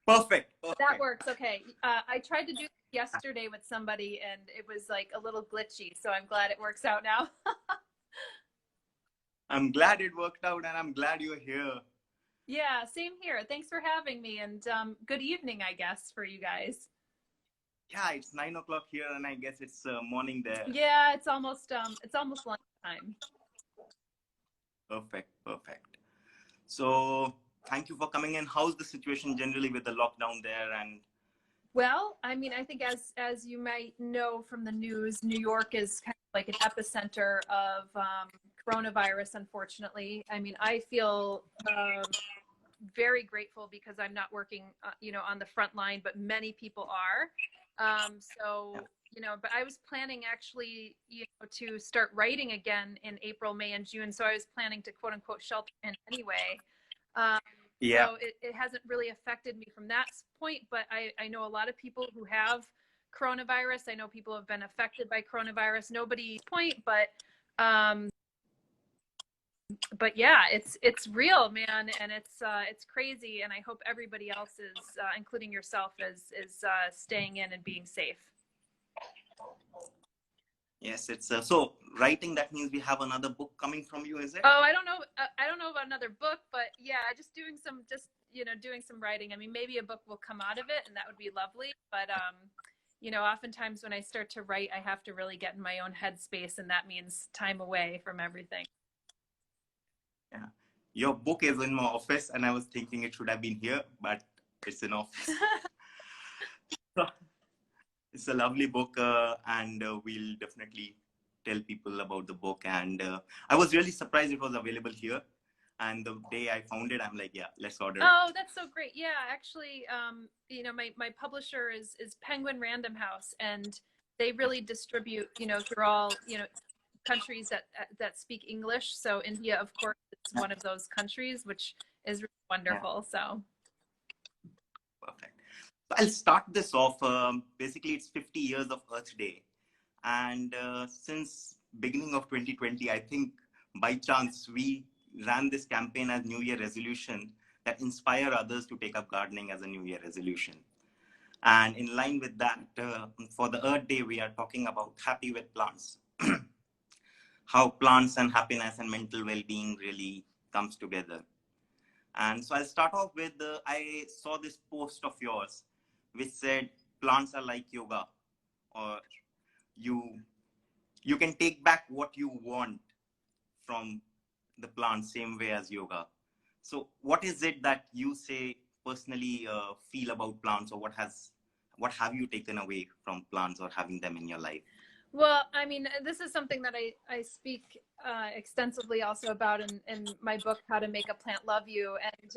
Perfect. That Perfect. works. Okay. I tried to do it yesterday with somebody and it was like a little glitchy. So I'm glad it works out now. I'm glad it worked out and I'm glad you're here. Yeah, same here. Thanks for having me and good evening, I guess, for you guys. Yeah, it's 9 o'clock here and I guess it's morning there. Yeah, it's almost lunchtime. Perfect. Perfect. So thank you for coming in. How's the situation generally with the lockdown there? And Well, I mean, I think as you might know from the news, New York is kind of like an epicenter of coronavirus, unfortunately. I mean, I feel very grateful because I'm not working, on the front line, but many people are. yeah, But I was planning actually, to start writing again in April, May, and June. So I was planning to quote unquote shelter in anyway. Um, yeah, so it hasn't really affected me from that point, but I know a lot of people who have coronavirus. I know people have been affected by coronavirus. Nobody point, um, but yeah, it's real, man, and it's crazy. And I hope everybody else is, including yourself, is staying in and being safe. yes. It's so writing. That means we have another book coming from you, is it? Oh, I don't know. I don't know about another book, but yeah, doing some writing. I mean, maybe a book will come out of it, and that would be lovely. But oftentimes when I start to write, I have to really get in my own headspace, and that means time away from everything. Yeah. Your book is in my office, and I was thinking it should have been here, but it's in office. It's a lovely book, and we'll definitely tell people about the book. And I was really surprised it was available here. And the day I found it, I'm like, yeah, let's order it. Oh, that's so great. Yeah, actually, my publisher is Penguin Random House, and they really distribute, through all, countries that speak English. So India, of course, is one of those countries, which is really wonderful. Yeah. So Perfect. So I'll start this off. Basically, it's 50 years of Earth Day. And since beginning of 2020, I think by chance, we ran this campaign as New Year resolution that inspire others to take up gardening as a New Year resolution. And in line with that, for the Earth Day, we are talking about happy with plants. How plants and happiness and mental well-being really comes together. And so I'll start off with, I saw this post of yours, which said, plants are like yoga, or you can take back what you want from the plant, same way as yoga. So what is it that you say personally feel about plants, or what have you taken away from plants or having them in your life? well, I mean, this is something that I speak extensively also about in my book, How to Make a Plant Love You. And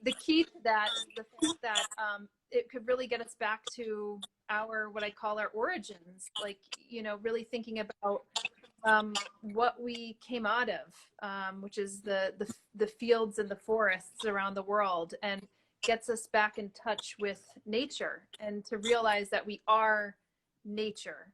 the key to that is the fact that it could really get us back to what I call our origins, like, really thinking about what we came out of, which is the fields and the forests around the world, and gets us back in touch with nature and to realize that we are nature.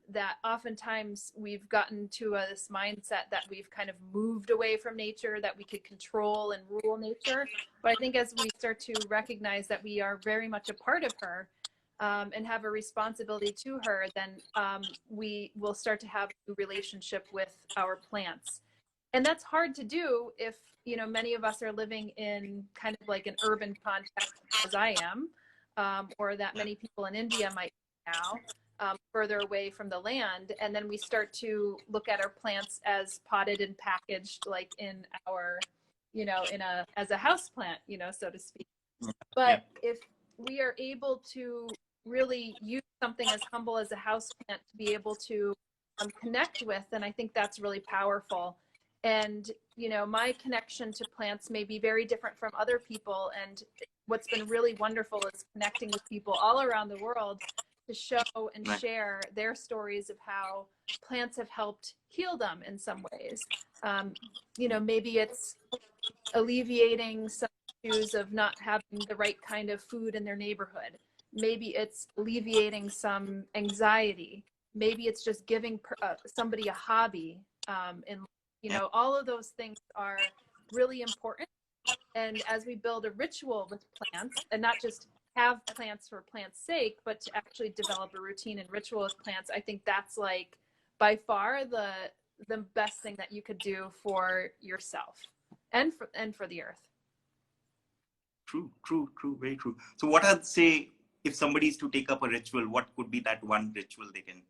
That oftentimes we've gotten to this mindset that we've kind of moved away from nature, that we could control and rule nature. But I think as we start to recognize that we are very much a part of her, and have a responsibility to her, then we will start to have a relationship with our plants. And that's hard to do if, many of us are living in kind of like an urban context, as I am, or that many people in India might be now. Further away from the land, and then we start to look at our plants as potted and packaged, like in our, as a house plant, so to speak. But if we are able to really use something as humble as a house plant to be able to connect with, then I think that's really powerful. And my connection to plants may be very different from other people, and what's been really wonderful is connecting with people all around the world to show and share their stories of how plants have helped heal them in some ways. Maybe it's alleviating some issues of not having the right kind of food in their neighborhood. Maybe it's alleviating some anxiety. Maybe it's just giving somebody a hobby. And all of those things are really important. And as we build a ritual with plants, and not just have plants for plants' sake, but to actually develop a routine and ritual with plants, I think that's like by far the best thing that you could do for yourself and for the earth. True, true, true, very true. So what I'd say, if somebody is to take up a ritual, what could be that one ritual they can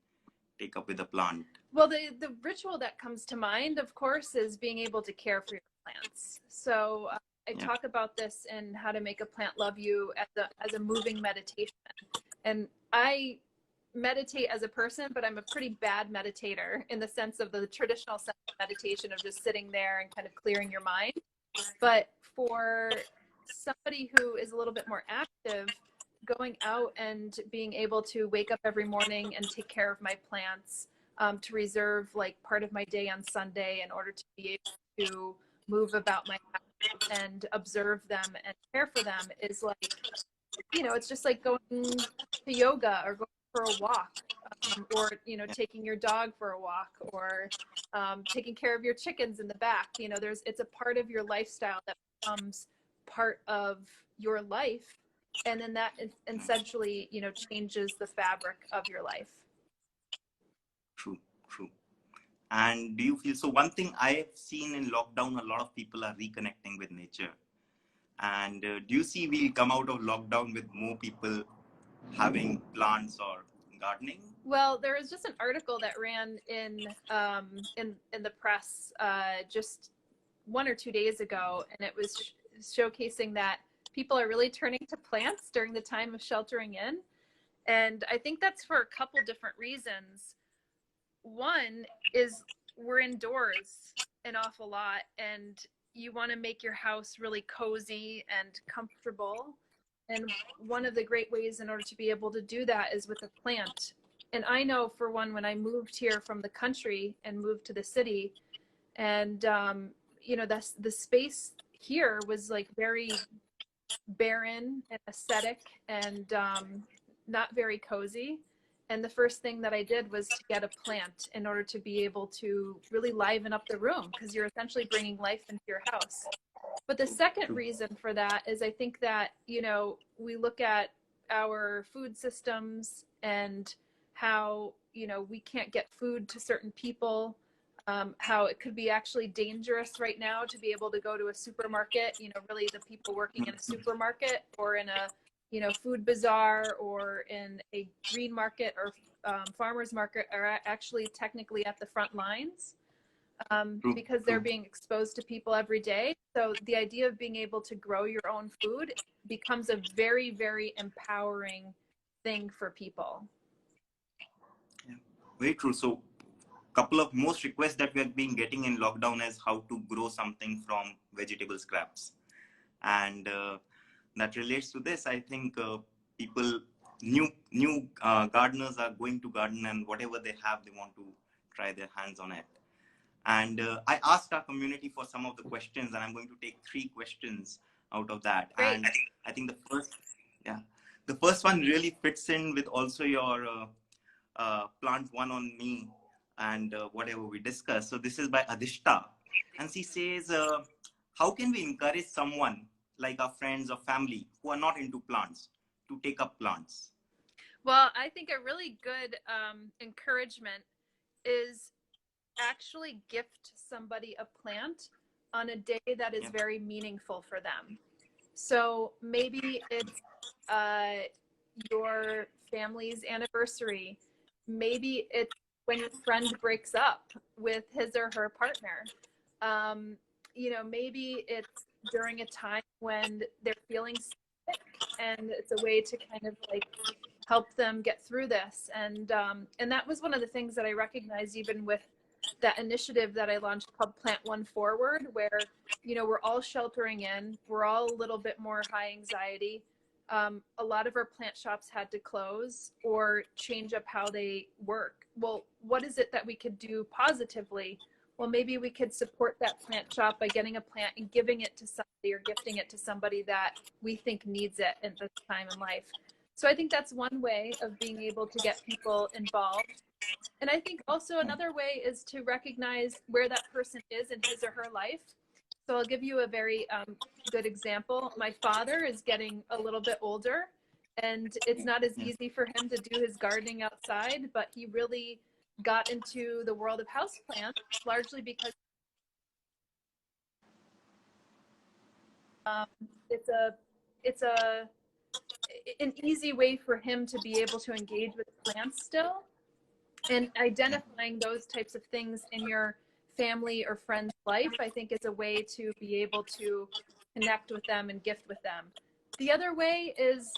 take up with a plant? Well, the ritual that comes to mind, of course, is being able to care for your plants. So I talk about this in How to Make a Plant Love You as a moving meditation. And I meditate as a person, but I'm a pretty bad meditator in the sense of the traditional sense of meditation of just sitting there and kind of clearing your mind. But for somebody who is a little bit more active, going out and being able to wake up every morning and take care of my plants, to reserve like part of my day on Sunday in order to be able to move about my house and observe them and care for them is like, you know, it's just like going to yoga or going for a walk, or, you know, taking your dog for a walk, or taking care of your chickens in the back. You know, it's a part of your lifestyle that becomes part of your life. And then that essentially, you know, changes the fabric of your life. True, true. And do you feel, so one thing I've seen in lockdown, a lot of people are reconnecting with nature. And do you see we'll come out of lockdown with more people having plants or gardening? Well, there was just an article that ran in the press just 1 or 2 days ago, and it was showcasing that people are really turning to plants during the time of sheltering in. And I think that's for a couple different reasons. One is we're indoors an awful lot, and you want to make your house really cozy and comfortable. And one of the great ways in order to be able to do that is with a plant. And I know, for one, when I moved here from the country and moved to the city, and you know, the space here was like very barren and aesthetic and not very cozy. And the first thing that I did was to get a plant in order to be able to really liven up the room, because you're essentially bringing life into your house. But the second reason for that is I think that, you know, we look at our food systems and how, you know, we can't get food to certain people, how it could be actually dangerous right now to be able to go to a supermarket, you know, really the people working in a supermarket or in a, you know, food bazaar or in a green market or farmer's market are actually technically at the front lines. Because they're being exposed to people every day. So the idea of being able to grow your own food becomes a very, very empowering thing for people. Yeah, very true. So couple of most requests that we have been getting in lockdown is how to grow something from vegetable scraps. And that relates to this. I think people, new gardeners are going to garden, and whatever they have, they want to try their hands on it. And I asked our community for some of the questions, and I'm going to take 3 questions out of that. Great. And I think the first one really fits in with also your plant one on me and whatever we discussed. So this is by Adishta, and she says, how can we encourage someone like our friends or family who are not into plants to take up plants? Well, I think a really good encouragement is actually gift somebody a plant on a day that is very meaningful for them. So maybe it's your family's anniversary. Maybe it's when your friend breaks up with his or her partner. You know, maybe it's during a time when they're feeling sick, and it's a way to kind of like help them get through this. And that was one of the things that I recognized even with that initiative that I launched called Plant One Forward, where, you know, we're all sheltering in, we're all a little bit more high anxiety. A lot of our plant shops had to close or change up how they work. Well, what is it that we could do positively? Well, maybe we could support that plant shop by getting a plant and giving it to somebody or gifting it to somebody that we think needs it at this time in life. So I think that's one way of being able to get people involved. And I think also another way is to recognize where that person is in his or her life. So I'll give you a very good example. My father is getting a little bit older, and it's not as easy for him to do his gardening outside, but he really got into the world of houseplants largely because it's an easy way for him to be able to engage with plants still, and identifying those types of things in your family or friend's life, I think, is a way to be able to connect with them and gift with them. The other way is,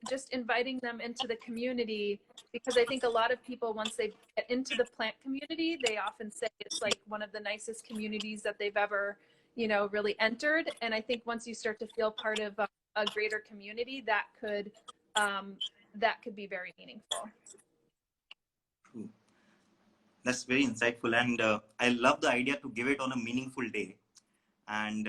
just inviting them into the community, because I think a lot of people, once they get into the plant community, they often say it's like one of the nicest communities that they've ever, really entered. And I think once you start to feel part of a greater community, that could be very meaningful. That's very insightful, and I love the idea to give it on a meaningful day. And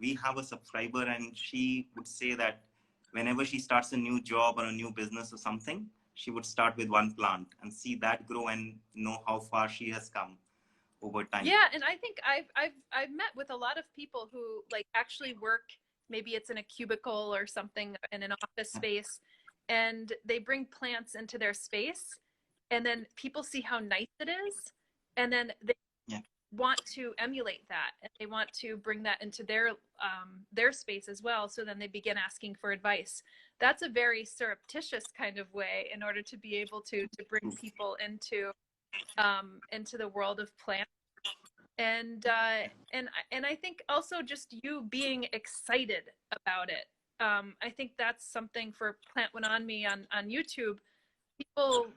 we have a subscriber, and she would say that whenever she starts a new job or a new business or something, she would start with one plant and see that grow and know how far she has come over time. Yeah, and I think I've met with a lot of people who like actually work, maybe it's in a cubicle or something in an office space, and they bring plants into their space, and then people see how nice it is, and then they want to emulate that, and they want to bring that into their space as well. So then they begin asking for advice. That's a very surreptitious kind of way in order to be able to bring people into the world of plants. And I think also just you being excited about it. I think that's something for Plant Went On Me on YouTube. People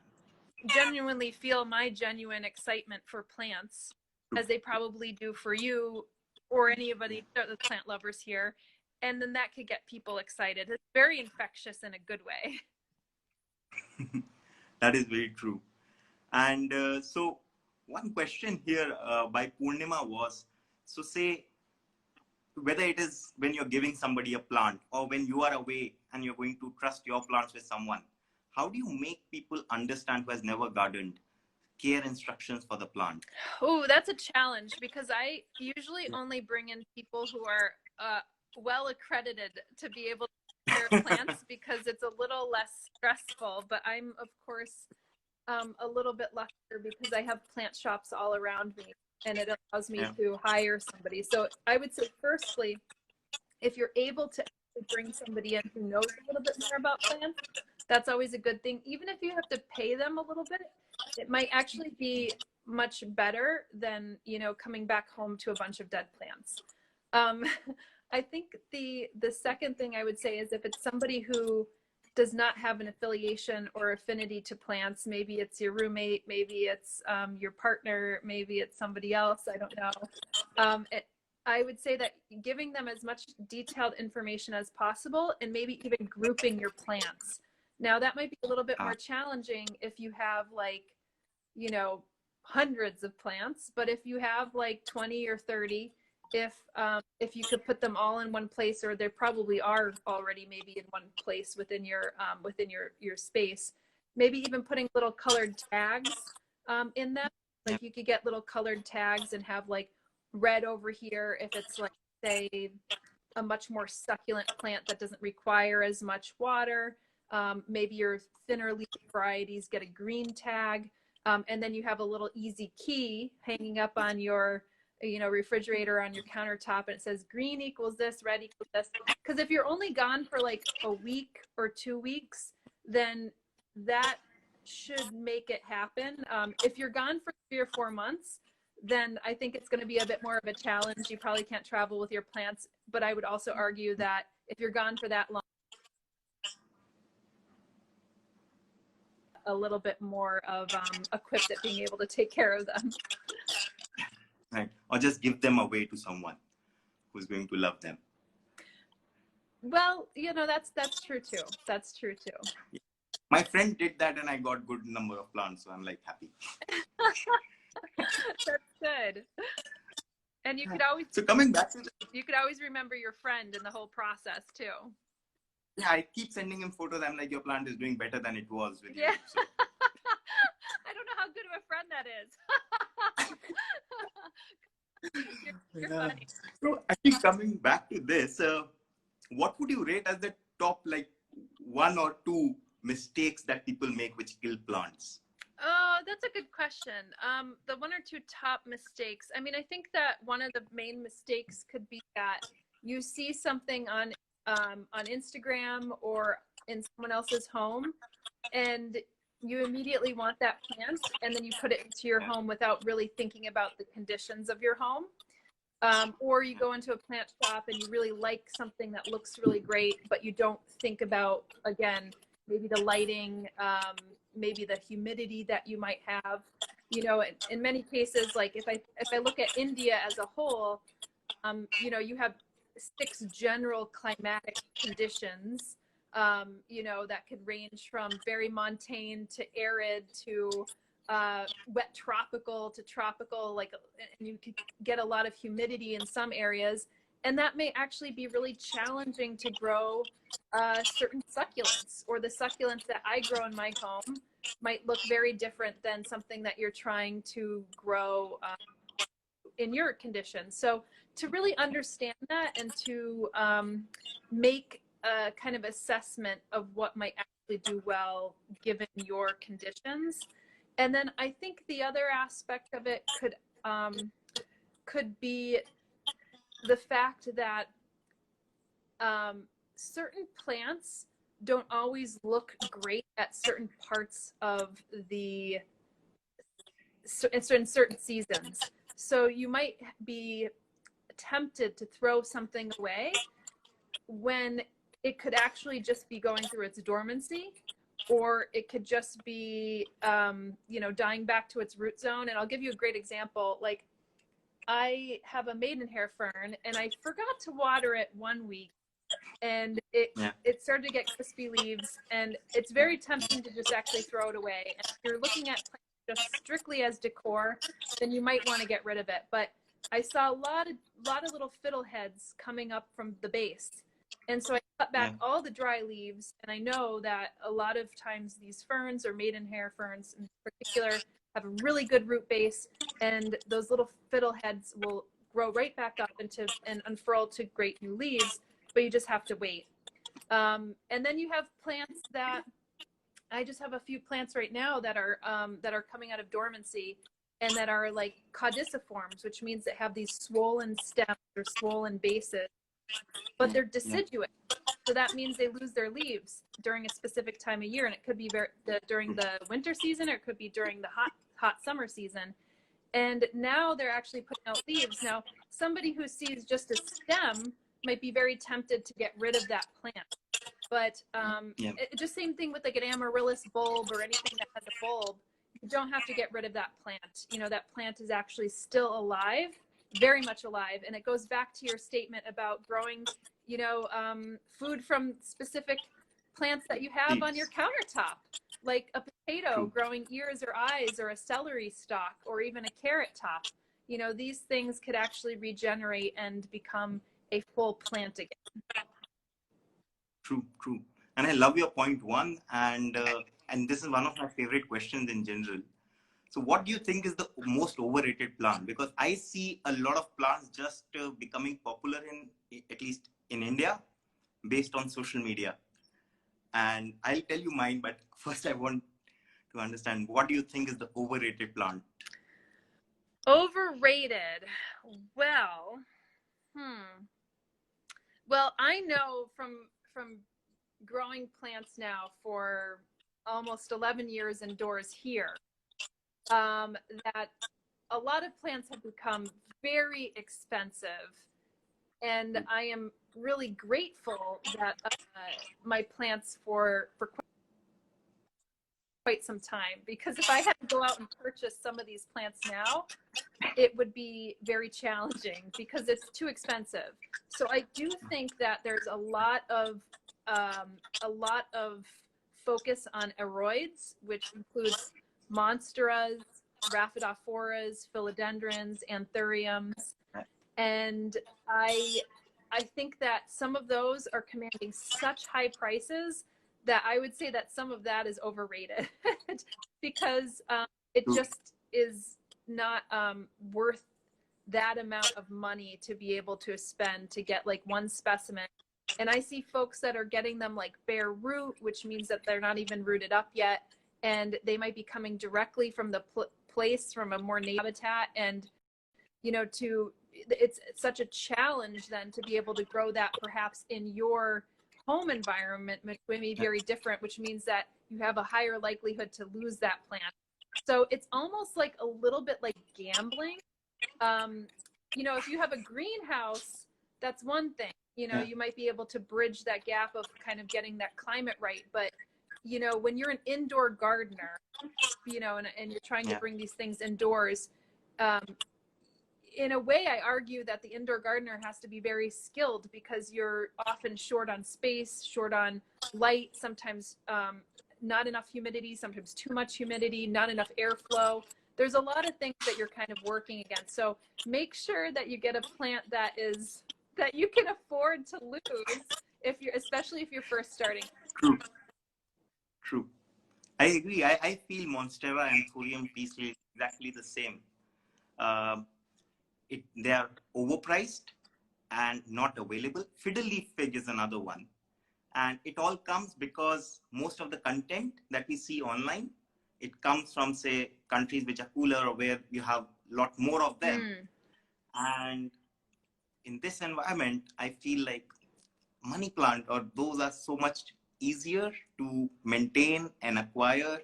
genuinely feel my genuine excitement for plants, as they probably do for you or anybody, the plant lovers here. And then that could get people excited. It's very infectious in a good way. That is very true. And so one question here by Purnima was, so say, whether it is when you're giving somebody a plant or when you are away and you're going to trust your plants with someone, how do you make people understand who has never gardened care instructions for the plant? Oh, that's a challenge, because I usually only bring in people who are well accredited to be able to care plants, because it's a little less stressful. But I'm, of course, a little bit luckier because I have plant shops all around me, and it allows me to hire somebody. So I would say, firstly, if you're able to bring somebody in who knows a little bit more about plants, that's always a good thing. Even if you have to pay them a little bit, it might actually be much better than, coming back home to a bunch of dead plants. I think the second thing I would say is, if it's somebody who does not have an affiliation or affinity to plants, maybe it's your roommate, maybe it's your partner, maybe it's somebody else, I don't know. I would say that giving them as much detailed information as possible, and maybe even grouping your plants. Now, that might be a little bit more challenging if you have hundreds of plants, but if you have 20 or 30, if you could put them all in one place, or there probably are already maybe in one place within your space, maybe even putting little colored tags in them. You could get little colored tags and have red over here if it's say a much more succulent plant that doesn't require as much water. Maybe your thinner leaf varieties get a green tag, and then you have a little easy key hanging up on your refrigerator on your countertop, and it says green equals this, red equals this. Because if you're only gone for a week or 2 weeks, then that should make it happen. If you're gone for 3 or 4 months, then I think it's going to be a bit more of a challenge. You probably can't travel with your plants, but I would also argue that if you're gone for that long, a little bit more of equipped at being able to take care of them. Right. Or just give them away to someone who's going to love them. Well, that's true too. That's true too. My friend did that, and I got good number of plants, so I'm happy. That's good. And you could always coming back to you could always remember your friend in the whole process too. Yeah, I keep sending him photos. I'm your plant is doing better than it was with you. So. I don't know how good of a friend that is. You're Yeah. funny. So actually coming back to this, what would you rate as the top like one or two mistakes that people make which kill plants? Oh, that's a good question. The one or two top mistakes. I mean, I think that one of the main mistakes could be that you see something on Instagram or in someone else's home, and you immediately want that plant, and then you put it into your home without really thinking about the conditions of your home. Or you go into a plant shop and you really like something that looks really great, but you don't think about, again, maybe the lighting, maybe the humidity that you might have. You know, in many cases, like if I look at India as a whole, you know, you have 6 general climatic conditions, you know, that could range from very montane to arid to wet tropical to tropical, like, and you could get a lot of humidity in some areas, and that may actually be really challenging to grow certain succulents, or the succulents that I grow in my home might look very different than something that you're trying to grow in your conditions. So to really understand that and to make a kind of assessment of what might actually do well given your conditions. And then I think the other aspect of it could be the fact that certain plants don't always look great at certain parts of the in certain seasons. So you might be tempted to throw something away when it could actually just be going through its dormancy, or it could just be, you know, dying back to its root zone. And I'll give you a great example. Like, I have a maidenhair fern, and I forgot to water it one week, and it started to get crispy leaves, and it's very tempting to just actually throw it away. And if you're looking at plants just strictly as decor, then you might want to get rid of it. But I saw a lot of little fiddleheads coming up from the base, and so I cut back all the dry leaves. And I know that a lot of times these ferns, or maidenhair ferns in particular, have a really good root base, and those little fiddleheads will grow right back up and unfurl to great new leaves, but you just have to wait. And then you have plants that, I just have a few plants right now that are coming out of dormancy, and that are like caudiciforms, which means they have these swollen stems or swollen bases, but they're deciduous. So that means they lose their leaves during a specific time of year, and it could be during the winter season, or it could be during the hot summer season. And now they're actually putting out leaves. Now, somebody who sees just a stem might be very tempted to get rid of that plant. But just same thing with like an amaryllis bulb or anything that has a bulb. You don't have to get rid of that plant. You know, that plant is actually still alive, very much alive. And it goes back to your statement about growing, you know, food from specific plants that you have on your countertop, like a potato growing ears or eyes, or a celery stalk, or even a carrot top. You know, these things could actually regenerate and become a full plant again. True, true. And I love your point one, and this is one of my favorite questions in general. So what do you think is the most overrated plant? Because I see a lot of plants just becoming popular at least in India, based on social media. And I'll tell you mine, but first I want to understand, what do you think is the overrated plant? Overrated. Well, Well, I know from growing plants now for almost 11 years indoors here, that a lot of plants have become very expensive, and I am really grateful that my plants for quite some time, because if I had to go out and purchase some of these plants now, it would be very challenging because it's too expensive. So I do think that there's a lot of focus on aroids, which includes monsteras, rhapidophoras, philodendrons, anthuriums, and I think that some of those are commanding such high prices that I would say that some of that is overrated because it just is not worth that amount of money to be able to spend to get like one specimen. And I see folks that are getting them like bare root, which means that they're not even rooted up yet. And they might be coming directly from the place, from a more native habitat. And, you know, it's such a challenge then to be able to grow that perhaps in your home environment, which may be very different, which means that you have a higher likelihood to lose that plant. So it's almost like a little bit like gambling. You know, if you have a greenhouse, that's one thing. You know, you might be able to bridge that gap of kind of getting that climate right. But, you know, when you're an indoor gardener, you know, and you're trying to bring these things indoors, in a way, I argue that the indoor gardener has to be very skilled because you're often short on space, short on light, sometimes not enough humidity, sometimes too much humidity, not enough airflow. There's a lot of things that you're kind of working against. So make sure that you get a plant that you can afford to lose, especially if you're first starting. True. I agree. I feel Monstera and Thorium Peace is exactly the same. They are overpriced and not available. Fiddle leaf fig is another one. And it all comes because most of the content that we see online, it comes from, say, countries which are cooler or where you have a lot more of them. And in this environment, I feel like money plant or those are so much easier to maintain and acquire.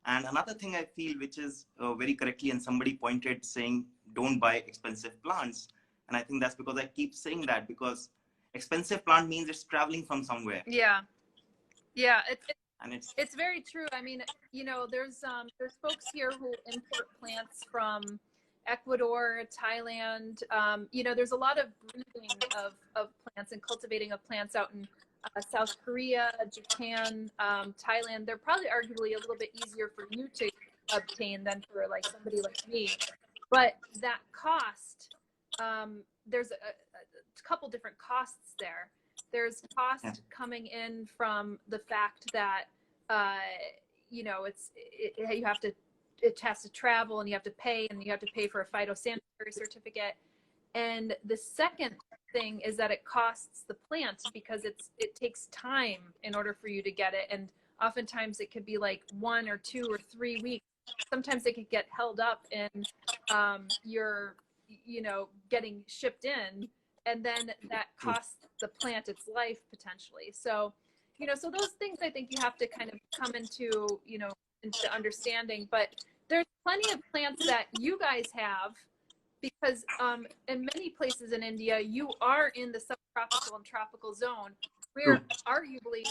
And another thing I feel, which is very correctly, and somebody pointed saying, don't buy expensive plants. And I think that's because I keep saying that, because expensive plant means it's traveling from somewhere. Yeah. It's very true. I mean, you know, there's folks here who import plants from Ecuador, Thailand. You know, there's a lot of breeding of plants and cultivating of plants out in South Korea, Japan, Thailand. They're probably arguably a little bit easier for you to obtain than for like somebody like me. But that cost, there's a couple different costs there. There's cost coming in from the fact that, you know, it has to travel and you have to pay, and you have to pay for a phytosanitary certificate. And the second thing is that it costs the plant because it takes time in order for you to get it. And oftentimes it could be like 1 or 2 or 3 weeks. Sometimes it could get held up in your, you know, getting shipped in, and then that costs the plant its life potentially. So, you know, so those things I think you have to kind of come into, you know, into understanding. But there's plenty of plants that you guys have, because in many places in India, you are in the subtropical and tropical zone, where arguably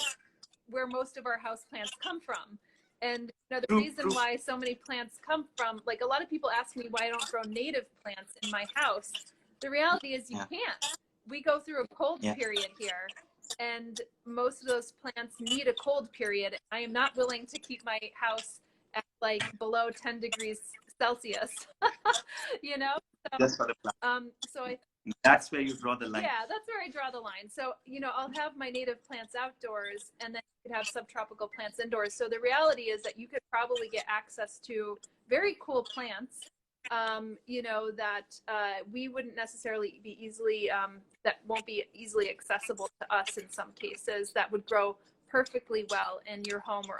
where most of our houseplants come from. And you know, the reason why so many plants come from, like a lot of people ask me why I don't grow native plants in my house. The reality is you can't. We go through a cold period here, and most of those plants need a cold period. I am not willing to keep my house at like below 10 degrees Celsius, you know? So, that's where you draw the line. Yeah, that's where I draw the line. So, you know, I'll have my native plants outdoors, and then you could have subtropical plants indoors. So the reality is that you could probably get access to very cool plants, you know, that we wouldn't necessarily be easily, that won't be easily accessible to us in some cases, that would grow perfectly well in your home or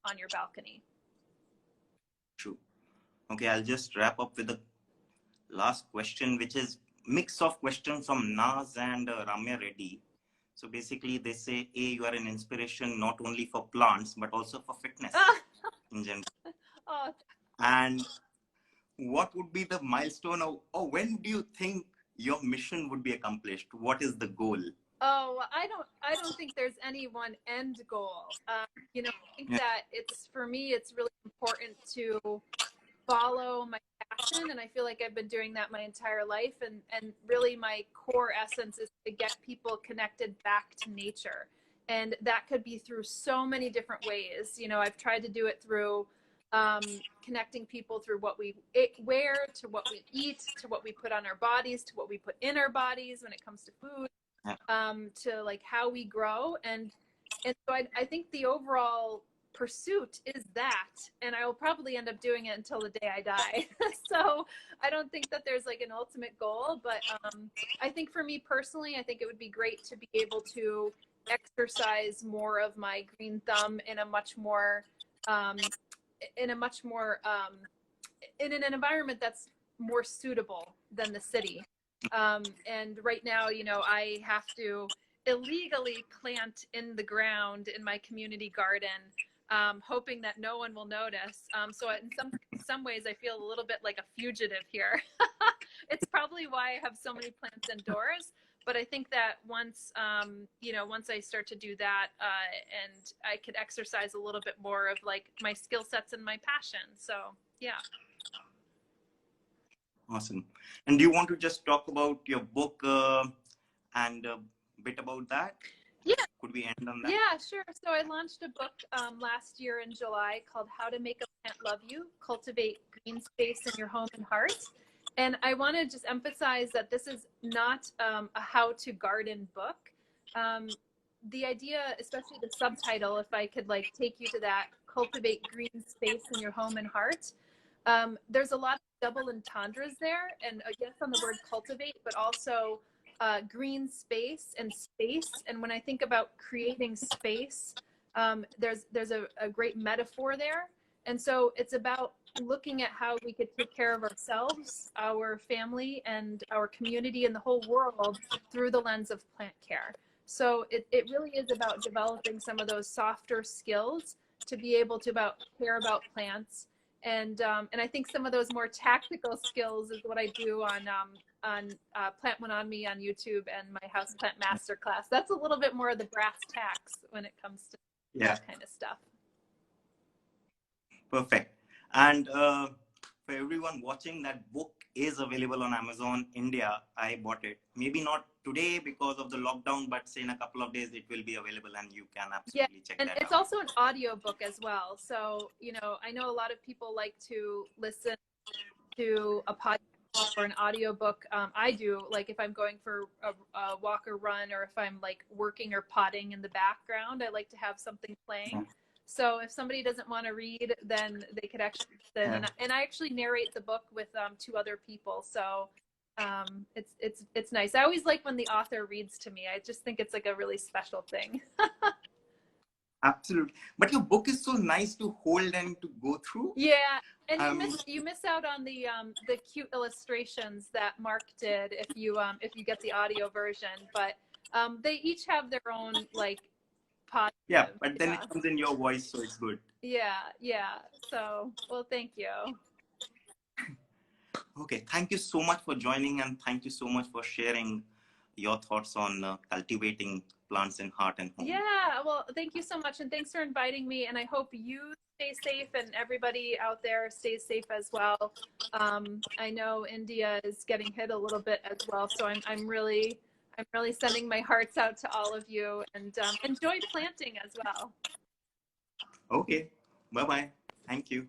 on your balcony. True. Okay, I'll just wrap up with the last question, which is mix of questions from Naz and Ramya Reddy. So basically they say, you are an inspiration not only for plants, but also for fitness in general. And what would be the milestone, or when do you think your mission would be accomplished? What is the goal? Oh, I don't think there's any one end goal. You know, I think that for me, it's really important to follow my passion, and I feel like I've been doing that my entire life, and really my core essence is to get people connected back to nature, and that could be through so many different ways. You know, I've tried to do it through connecting people through what we wear, to what we eat, to what we put on our bodies, to what we put in our bodies when it comes to food, to like how we grow, and so I think the overall pursuit is that, and I will probably end up doing it until the day I die. So I don't think that there's like an ultimate goal, but I think for me personally, I think it would be great to be able to exercise more of my green thumb in a much more in a much more in an environment that's more suitable than the city. And right now, you know, I have to illegally plant in the ground in my community garden, hoping that no one will notice. So in some ways, I feel a little bit like a fugitive here. It's probably why I have so many plants indoors. But I think that once, you know, once I start to do that, and I could exercise a little bit more of like my skill sets and my passion. So yeah. Awesome. And do you want to just talk about your book and a bit about that? Yeah. Could we end on that? Yeah, sure. So I launched a book last year in July called How to Make a Plant Love You, Cultivate Green Space in Your Home and Heart. And I want to just emphasize that this is not a how-to garden book. The idea, especially the subtitle, if I could like take you to that, Cultivate Green Space in Your Home and Heart. There's a lot of double entendres there, and yes, on the word cultivate, but also green space and space. And when I think about creating space, there's a great metaphor there. And so it's about looking at how we could take care of ourselves, our family, and our community and the whole world through the lens of plant care. So it really is about developing some of those softer skills to be able to care about plants. And I think some of those more tactical skills is what I do on Plant One on Me on YouTube and my Houseplant Masterclass. That's a little bit more of the brass tacks when it comes to that kind of stuff. Perfect. And for everyone watching, that book is available on Amazon India. I bought it. Maybe not today because of the lockdown, but say in a couple of days it will be available and you can absolutely check that out. And it's also an audio book as well. So, you know, I know a lot of people like to listen to a podcast or an audio book. I do, like if I'm going for a walk or run, or if I'm like working or potting in the background, I like to have something playing. So if somebody doesn't want to read, then they could actually listen. And I actually narrate the book with 2 other people. So it's nice. I always like when the author reads to me. I just think it's like a really special thing. Absolutely. But your book is so nice to hold and to go through. Yeah. And you miss out on the cute illustrations that Mark did if you get the audio version. But they each have their own like positive. Yeah, but then it comes in your voice, so it's good. Yeah. So, well, thank you. Okay, thank you so much for joining, and thank you so much for sharing your thoughts on cultivating plants in heart and home. Yeah, well, thank you so much, and thanks for inviting me, and I hope you stay safe and everybody out there stays safe as well. I know India is getting hit a little bit as well, so I'm really sending my hearts out to all of you, and enjoy planting as well. Okay, bye-bye. Thank you.